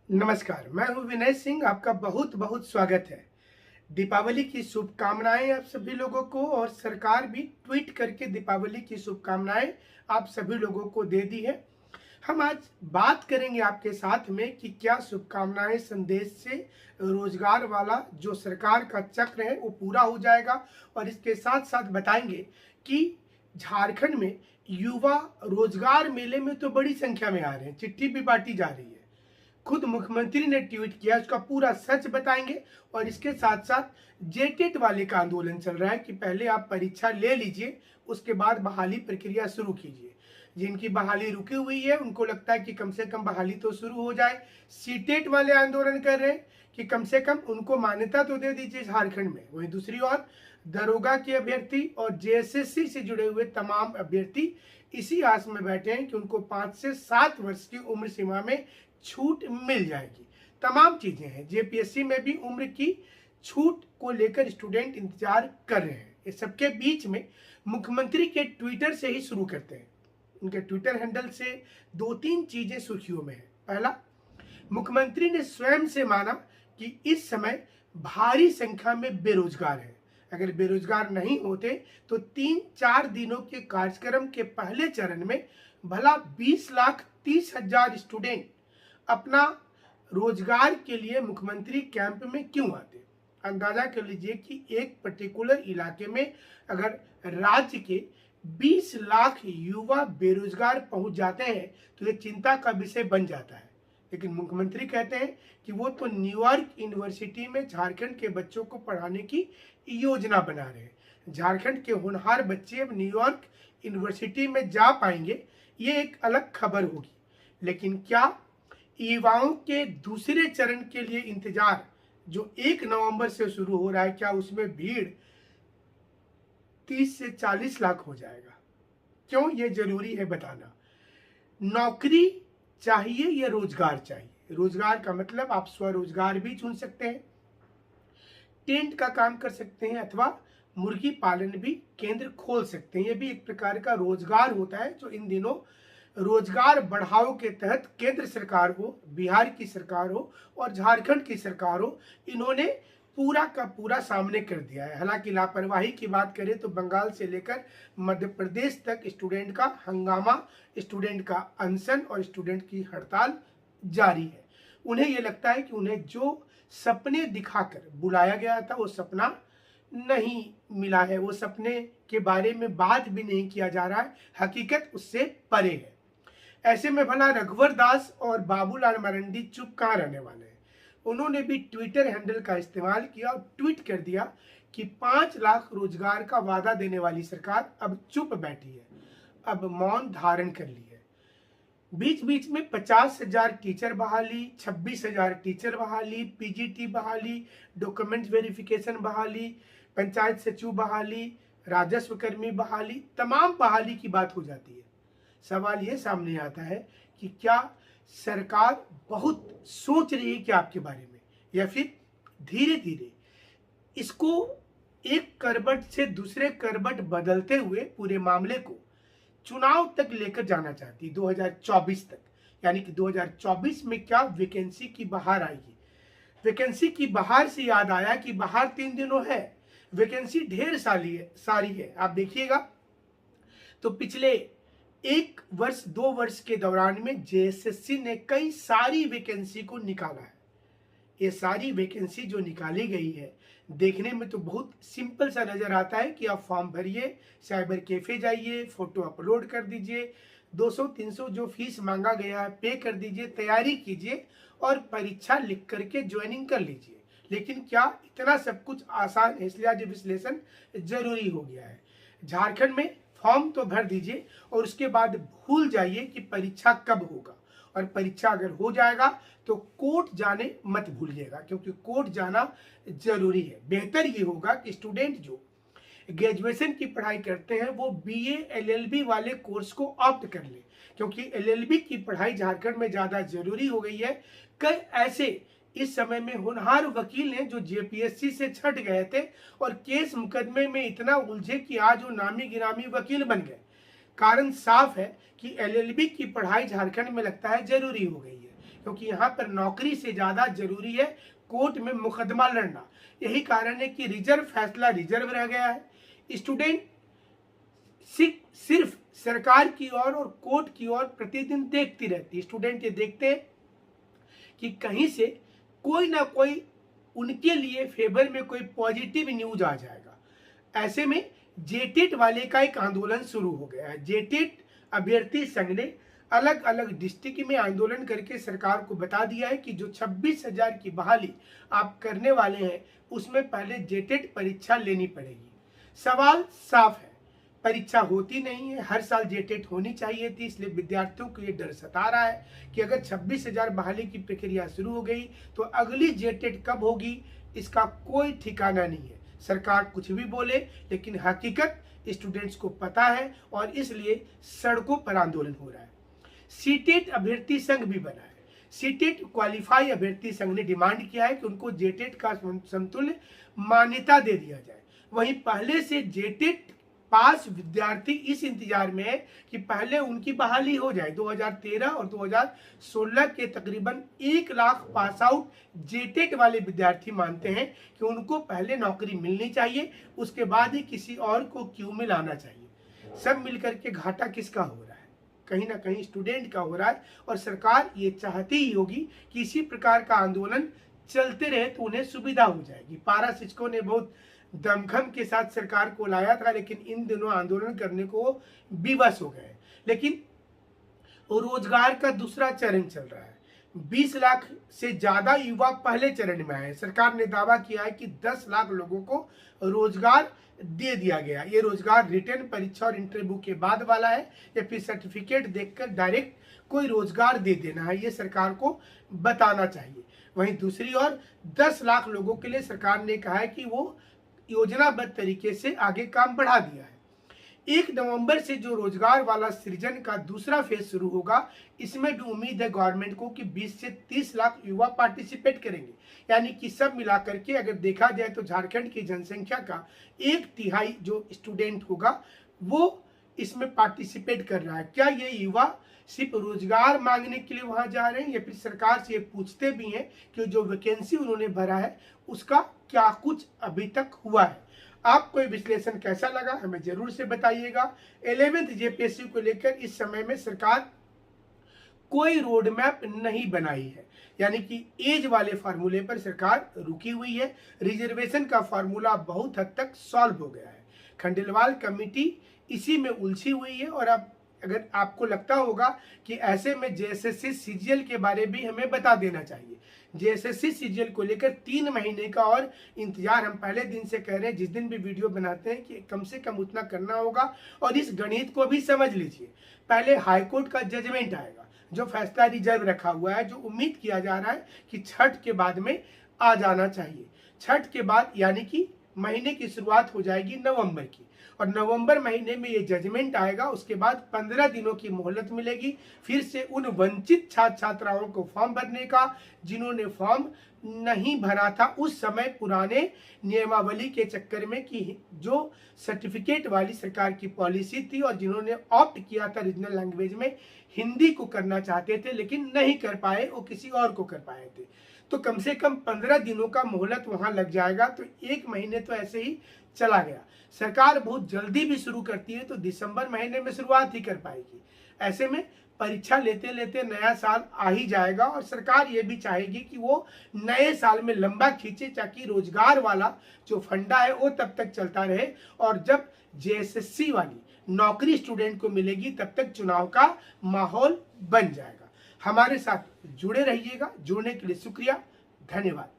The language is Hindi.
नमस्कार, मैं हूं विनय सिंह। आपका बहुत बहुत स्वागत है। दीपावली की शुभकामनाएं आप सभी लोगों को, और सरकार भी ट्वीट करके दीपावली की शुभकामनाएं आप सभी लोगों को दे दी है। हम आज बात करेंगे आपके साथ में कि क्या शुभकामनाएं संदेश से रोजगार वाला जो सरकार का चक्र है वो पूरा हो जाएगा, और इसके साथ साथ बताएंगे कि झारखंड में युवा रोजगार मेले में तो बड़ी संख्या में आ रहे हैं, चिट्ठी भी बांटी जा रही है। खुद मुख्यमंत्री ने ट्वीट किया, उसका पूरा सच बताएंगे। और इसके साथ साथ जेटेट वाले का आंदोलन चल रहा है कि पहले आप परीक्षा ले लीजिए, उसके बाद बहाली प्रक्रिया शुरू कीजिए। जिनकी बहाली रुकी हुई है उनको लगता है कि कम से कम बहाली तो शुरू हो जाए। सीटेट वाले आंदोलन कर रहे हैं कि कम से कम उनको मान्यता तो दे दीजिए झारखंड में। वहीं दूसरी ओर दरोगा के अभ्यर्थी और जेएसएससी से जुड़े हुए तमाम अभ्यर्थी इसी आस में बैठे हैं कि उनको 5 से 7 वर्ष की उम्र सीमा में छूट मिल जाएगी। तमाम चीजें हैं। जेपीएससी में भी उम्र की छूट को लेकर स्टूडेंट इंतजार कर रहे हैं। इस सबके बीच में मुख्यमंत्री के ट्विटर से ही शुरू करते हैं। उनके ट्विटर हैंडल से 2-3 चीजें सुर्खियों में है। पहला, मुख्यमंत्री ने स्वयं से माना कि इस समय भारी संख्या में बेरोजगार है। अगर बेरोजगार नहीं होते तो 3-4 दिनों के कार्यक्रम के पहले चरण में भला 20,30,000 स्टूडेंट अपना रोजगार के लिए मुख्यमंत्री कैंप में क्यों आते। अंदाजा कर लीजिए कि एक पर्टिकुलर इलाके में अगर राज्य के 20 लाख युवा बेरोजगार पहुंच जाते हैं तो ये चिंता का विषय बन जाता है। लेकिन मुख्यमंत्री कहते हैं कि वो तो न्यूयॉर्क यूनिवर्सिटी में झारखंड के बच्चों को पढ़ाने की योजना बना रहे हैं। झारखंड के होनहार बच्चे अब न्यूयॉर्क यूनिवर्सिटी में जा पाएंगे, ये एक अलग खबर होगी। लेकिन क्या युवाओं के दूसरे चरण के लिए इंतजार जो 1 नवंबर से शुरू हो रहा है, क्या उसमें भीड़ 30 से 40 लाख हो जाएगा? क्यों ये जरूरी है बताना। नौकरी चाहिए या रोजगार चाहिए? रोजगार का मतलब आप स्वरोजगार भी चुन सकते हैं, टेंट का काम कर सकते हैं, अथवा मुर्गी पालन भी केंद्र खोल सकते हैं। ये भी एक प्रकार का रोजगार होता है जो इन दिनों रोजगार बढ़ाओ के तहत केंद्र सरकार हो, बिहार की सरकार हो और झारखंड की सरकार हो, इन्होंने पूरा का पूरा सामने कर दिया है। हालांकि लापरवाही की बात करें तो बंगाल से लेकर मध्य प्रदेश तक स्टूडेंट का हंगामा, स्टूडेंट का अनशन और स्टूडेंट की हड़ताल जारी है। उन्हें यह लगता है कि उन्हें जो सपने दिखाकर बुलाया गया था वो सपना नहीं मिला है, वो सपने के बारे में बात भी नहीं किया जा रहा है, हकीकत उससे परे है। ऐसे में भला रघुवर दास और बाबूलाल मरांडी चुप कहाँ रहने वाले हैं? उन्होंने भी ट्विटर हैंडल का इस्तेमाल किया और ट्वीट कर दिया कि 5 लाख रोजगार का वादा देने वाली सरकार अब चुप बैठी है, अब मौन धारण कर ली है। बीच बीच में 50,000 टीचर बहाली, 26,000 टीचर बहाली, पीजीटी बहाली, डॉक्यूमेंट वेरिफिकेशन बहाली, पंचायत सचिव बहाली, राजस्व कर्मी बहाली, तमाम बहाली की बात हो जाती है। सवाल ये सामने आता है कि क्या सरकार बहुत सोच रही है क्या आपके बारे में, या फिर धीरे धीरे इसको एक करवट से दूसरे करवट बदलते हुए पूरे मामले को चुनाव तक लेकर जाना चाहती, 2024 तक। यानी कि 2024 में क्या वैकेंसी की बहार आएगी। वैकेंसी की बहार से याद आया कि बहार 3 दिनों है, वैकेंसी ढेर सारी है। आप देखिएगा तो पिछले 1 वर्ष 2 वर्ष के दौरान में जेएसएससी ने कई सारी वैकेंसी को निकाला है। ये सारी वैकेंसी जो निकाली गई है देखने में तो बहुत सिंपल सा नजर आता है कि आप फॉर्म भरिए, साइबर कैफे जाइए, फोटो अपलोड कर दीजिए, 200-300 जो फीस मांगा गया है पे कर दीजिए, तैयारी कीजिए और परीक्षा लिख करके ज्वाइनिंग कर लीजिए। लेकिन क्या इतना सब कुछ आसान है? इसलिए आज विश्लेषण जरूरी हो गया है। झारखंड में फॉर्म तो भर दीजिए और उसके बाद भूल जाइए कि परीक्षा कब होगा, और परीक्षा अगर हो जाएगा तो कोर्ट जाने मत भूलिएगा, क्योंकि कोर्ट जाना जरूरी है। बेहतर ये होगा कि स्टूडेंट जो ग्रेजुएशन की पढ़ाई करते हैं वो बीए एलएलबी वाले कोर्स को ऑप्ट कर ले, क्योंकि एलएलबी की पढ़ाई झारखंड में ज़्यादा जरूरी हो गई है। कई ऐसे इस समय में होनहार वकील हैं जो जेपीएससी से छट गए थे और केस मुकदमे में इतना उलझे कि आज वो नामी गिरामी वकील बन गए। कारण साफ है कि एलएलबी की पढ़ाई झारखंड में लगता है जरूरी हो गई है, क्योंकि यहाँ पर नौकरी से ज़्यादा जरूरी है कोर्ट में मुकदमा लड़ना। यही कारण है कि रिजर्व फैसला रिजर्व रह गया है। स्टूडेंट सिर्फ सरकार की ओर और कोर्ट की ओर प्रतिदिन देखती रहती है। स्टूडेंट ये देखते हैं कि कहीं से कोई ना कोई उनके लिए फेवर में कोई पॉजिटिव न्यूज आ जाएगा। ऐसे में जेटेट वाले का एक आंदोलन शुरू हो गया है। जेटेट अभ्यर्थी संघ ने अलग अलग डिस्ट्रिक्ट में आंदोलन करके सरकार को बता दिया है कि जो 26,000 की बहाली आप करने वाले हैं उसमें पहले जेटेट परीक्षा लेनी पड़ेगी। सवाल साफ है, परीक्षा होती नहीं है। हर साल जेटेट होनी चाहिए थी, इसलिए विद्यार्थियों को ये डर सता रहा है कि अगर 26,000 बहाली की प्रक्रिया शुरू हो गई तो अगली जेटेट कब होगी इसका कोई ठिकाना नहीं है। सरकार कुछ भी बोले लेकिन हकीकत स्टूडेंट्स को पता है और इसलिए सड़कों पर आंदोलन हो रहा है। सीटेट अभ्यर्थी संघ भी बना है। सीटेट क्वालिफाई अभ्यर्थी संघ ने डिमांड किया है कि उनको जेटेट का समतुल्य मान्यता दे दिया जाए। वहीं पहले से जेटेट पास विद्यार्थी इस इंतजार में है कि पहले उनकी बहाली हो जाए। 2013 और 2016 के तकरीबन 1 लाख पास आउट जेटेट वाले विद्यार्थी मानते हैं कि उनको पहले नौकरी मिलनी चाहिए, उसके बाद ही किसी और को क्यू में लाना चाहिए। सब मिलकर के घाटा किसका हो रहा है? कहीं ना कहीं स्टूडेंट का हो रहा है और सरकार ये चाहती ही होगी कि इसी प्रकार का आंदोलन चलते रहे तो उन्हें सुविधा हो जाएगी। पारा शिक्षकों ने बहुत दमखम के साथ सरकार को लाया था, लेकिन इन दिनों आंदोलन करने को विवश हो गए। लेकिन रोजगार का दूसरा चरण चल रहा है। 20 लाख से ज्यादा युवा पहले चरण में आए। सरकार ने दावा किया है कि 10 लाख लोगों को रोजगार दे दिया गया। ये रोजगार रिटर्न परीक्षा और इंटरव्यू के बाद वाला है या फिर सर्टिफिकेट देखकर डायरेक्ट कोई रोजगार दे देना है, ये सरकार को बताना चाहिए। वहीं दूसरी ओर 10 लाख लोगों के लिए सरकार ने कहा है कि वो योजनाबद्ध तरीके से आगे काम बढ़ा दिया है। 1 नवंबर से जो रोजगार वाला सृजन का दूसरा फेज शुरू होगा, इसमें भी उम्मीद है गवर्नमेंट को कि 20 से 30 लाख युवा पार्टिसिपेट करेंगे। यानी कि सब मिलाकर के अगर देखा जाए तो झारखंड की जनसंख्या का 1/3 जो स्टूडेंट होगा वो इसमें पार्टिसिपेट कर रहा है। क्या ये युवा सिर्फ रोजगार मांगने के लिए वहां जा रहे हैं या फिर सरकार से ये पूछते भी हैं कि जो वैकेंसी उन्होंने भरा है उसका क्या कुछ अभी तक हुआ है? आपको ये विश्लेषण कैसा लगा हमें जरूर से बताइएगा। 11th जेपीएससी को लेकर इस समय में सरकार कोई रोड मैप नहीं बनाई है, यानी कि एज वाले फार्मूले पर सरकार रुकी हुई है। रिजर्वेशन का फार्मूला बहुत हद तक सॉल्व हो गया है। खंडेलवाल कमेटी इसी में उलझी हुई है। और अब अगर आपको लगता होगा कि ऐसे में जेएसएससी सीजीएल के बारे में भी हमें बता देना चाहिए। जेएसएससी सीजीएल को लेकर 3 महीने का और इंतजार हम पहले दिन से कह रहे हैं, जिस दिन भी वीडियो बनाते हैं, कि कम से कम उतना करना होगा। और इस गणित को भी समझ लीजिए, पहले हाईकोर्ट का जजमेंट आएगा जो फैसला रिजर्व रखा हुआ है, जो उम्मीद किया जा रहा है कि छठ के बाद में आ जाना चाहिए। छठ के बाद यानी कि महीने की शुरुआत हो जाएगी नवंबर की, और नवंबर महीने में ये जजमेंट आएगा। उसके बाद 15 दिनों की मोहलत मिलेगी फिर से उन वंचित छात्र छात्राओं को फॉर्म भरने का जिन्होंने फॉर्म नहीं भरा था उस समय पुराने नियमावली के चक्कर में, कि जो सर्टिफिकेट वाली सरकार की पॉलिसी थी, और जिन्होंने ऑप्ट किया था रीजनल लैंग्वेज में हिंदी को करना चाहते थे लेकिन नहीं कर पाए, वो किसी और को कर पाए थे। तो कम से कम 15 दिनों का मोहलत वहां लग जाएगा। तो 1 महीने तो ऐसे ही चला गया। सरकार बहुत जल्दी भी शुरू करती है तो दिसंबर महीने में शुरुआत ही कर पाएगी। ऐसे में परीक्षा लेते लेते नया साल आ ही जाएगा, और सरकार ये भी चाहेगी कि वो नए साल में लंबा खींचे ताकि रोजगार वाला जो फंडा है वो तब तक चलता रहे, और जब जेएसएससी वाली नौकरी स्टूडेंट को मिलेगी तब तक चुनाव का माहौल बन जाएगा। हमारे साथ जुड़े रहिएगा। जुड़ने के लिए शुक्रिया, धन्यवाद।